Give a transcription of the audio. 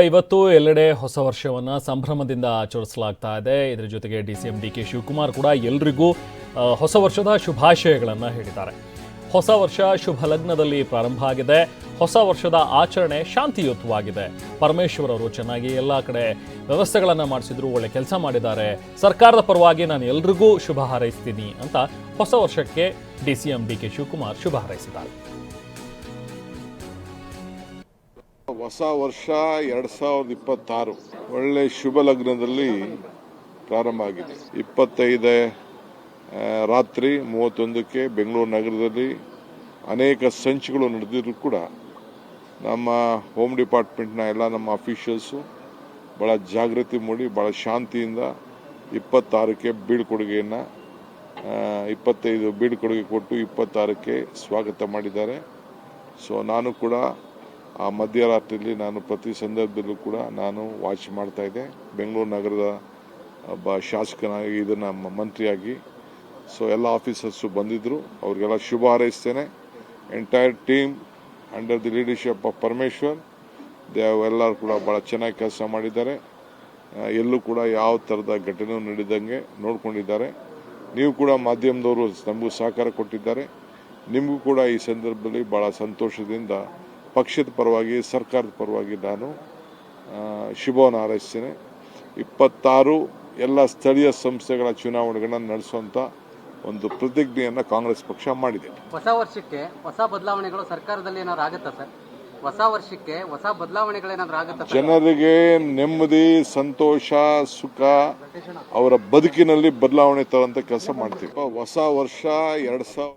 ಇವತ್ತು ಎಲ್ಲೆಡೆ ಹೊಸ ವರ್ಷವನ್ನ ಸಂಭ್ರಮದಿಂದ ಆಚರಿಸಲಾಗ್ತಾ ಇದೆ. ಇದರ ಜೊತೆಗೆ ಡಿಸಿಎಂ ಡಿಕೆ ಶಿವಕುಮಾರ್ ಕೂಡ ಎಲ್ಲರಿಗೂ ಹೊಸ ವರ್ಷದ ಶುಭಾಶಯಗಳನ್ನು ಹೇಳಿದ್ದಾರೆ. ಹೊಸ ವರ್ಷ ಶುಭ ಲಗ್ನದಲ್ಲಿ ಪ್ರಾರಂಭ ಆಗಿದೆ. ಹೊಸ ವರ್ಷದ ಆಚರಣೆ ಶಾಂತಿಯುತವಾಗಿದೆ. ಪರಮೇಶ್ವರ್ ಅವರು ಚೆನ್ನಾಗಿ ಎಲ್ಲ ಕಡೆ ವ್ಯವಸ್ಥೆಗಳನ್ನು ಮಾಡಿಸಿದ್ರು, ಒಳ್ಳೆ ಕೆಲಸ ಮಾಡಿದ್ದಾರೆ. ಸರ್ಕಾರದ ಪರವಾಗಿ ನಾನು ಎಲ್ರಿಗೂ ಶುಭ ಹಾರೈಸ್ತೀನಿ ಅಂತ ಹೊಸ ವರ್ಷಕ್ಕೆ ಡಿಸಿಎಂ ಡಿಕೆ ಶಿವಕುಮಾರ್ ಶುಭ ಹಾರೈಸಿದ್ದಾರೆ. ಹೊಸ ವರ್ಷ 2026 ಒಳ್ಳೆ ಶುಭ ಲಗ್ನದಲ್ಲಿ ಪ್ರಾರಂಭ ಆಗಿದೆ. 25 ರಾತ್ರಿ 31ಕ್ಕೆ ಬೆಂಗಳೂರು ನಗರದಲ್ಲಿ ಅನೇಕ ಸಂಚುಗಳು ನಡೆದಿದ್ರು ಕೂಡ ನಮ್ಮ ಹೋಮ್ ಡಿಪಾರ್ಟ್ಮೆಂಟ್ನ ಎಲ್ಲ ನಮ್ಮ ಅಫಿಷಿಯಲ್ಸು ಭಾಳ ಜಾಗೃತಿ ಮೂಡಿ ಭಾಳ ಶಾಂತಿಯಿಂದ 26ಕ್ಕೆ ಬೀಳ್ಕೊಡುಗೆಯನ್ನು 25 ಬೀಳ್ಕೊಡುಗೆ ಕೊಟ್ಟು 26ಕ್ಕೆ ಸ್ವಾಗತ ಮಾಡಿದ್ದಾರೆ. ಸೊ ನಾನು ಕೂಡ ಆ ಮಧ್ಯರಾತ್ರಿಯಲ್ಲಿ ನಾನು ಪ್ರತಿ ಸಂದರ್ಭದಲ್ಲೂ ಕೂಡ ನಾನು ವಾಚ್ ಮಾಡ್ತಾ ಇದ್ದೆ. ಬೆಂಗಳೂರು ನಗರದ ಒಬ್ಬ ಶಾಸಕನಾಗಿ ಇದನ್ನು ಮಂತ್ರಿಯಾಗಿ. ಸೊ ಎಲ್ಲ ಆಫೀಸರ್ಸು ಬಂದಿದ್ದರು, ಅವ್ರಿಗೆಲ್ಲ ಶುಭ ಹಾರೈಸ್ತೇನೆ. Entire team under the leadership of Parameshwar ಎಲ್ಲರೂ ಕೂಡ ಭಾಳ ಚೆನ್ನಾಗಿ ಕೆಲಸ ಮಾಡಿದ್ದಾರೆ. ಎಲ್ಲೂ ಕೂಡ ಯಾವ ಥರದ ಘಟನೆ ನಡೆದಂಗೆ ನೋಡ್ಕೊಂಡಿದ್ದಾರೆ. ನೀವು ಕೂಡ ಮಾಧ್ಯಮದವರು ನಮಗೂ ಸಹಕಾರ ಕೊಟ್ಟಿದ್ದಾರೆ. ನಿಮಗೂ ಕೂಡ ಈ ಸಂದರ್ಭದಲ್ಲಿ ಭಾಳ ಸಂತೋಷದಿಂದ ಪಕ್ಷದ ಪರವಾಗಿ ಸರ್ಕಾರದ ಪರವಾಗಿ ನಾನು ಶುಭವನ್ನು ಹಾರೈಸ್ತೇನೆ. 26 ಎಲ್ಲ ಸ್ಥಳೀಯ ಸಂಸ್ಥೆಗಳ ಚುನಾವಣೆಗಳನ್ನು ನಡೆಸುವಂಥ ಒಂದು ಪ್ರತಿಜ್ಞೆಯನ್ನು ಕಾಂಗ್ರೆಸ್ ಪಕ್ಷ ಮಾಡಿದೆ. ಹೊಸ ವರ್ಷಕ್ಕೆ ಹೊಸ ಬದಲಾವಣೆಗಳು ಸರ್ಕಾರದಲ್ಲಿ ಏನಾದ್ರು ಆಗುತ್ತಾ ಸರ್? ಹೊಸ ವರ್ಷಕ್ಕೆ ಹೊಸ ಬದಲಾವಣೆಗಳೇನಾದ್ರು ಆಗುತ್ತಾ? ಜನರಿಗೆ ನೆಮ್ಮದಿ, ಸಂತೋಷ, ಸುಖ ಅವರ ಬದುಕಿನಲ್ಲಿ ಬದಲಾವಣೆ ತರುವಂಥ ಕೆಲಸ ಮಾಡ್ತೀವಿ. ಹೊಸ ವರ್ಷ 2000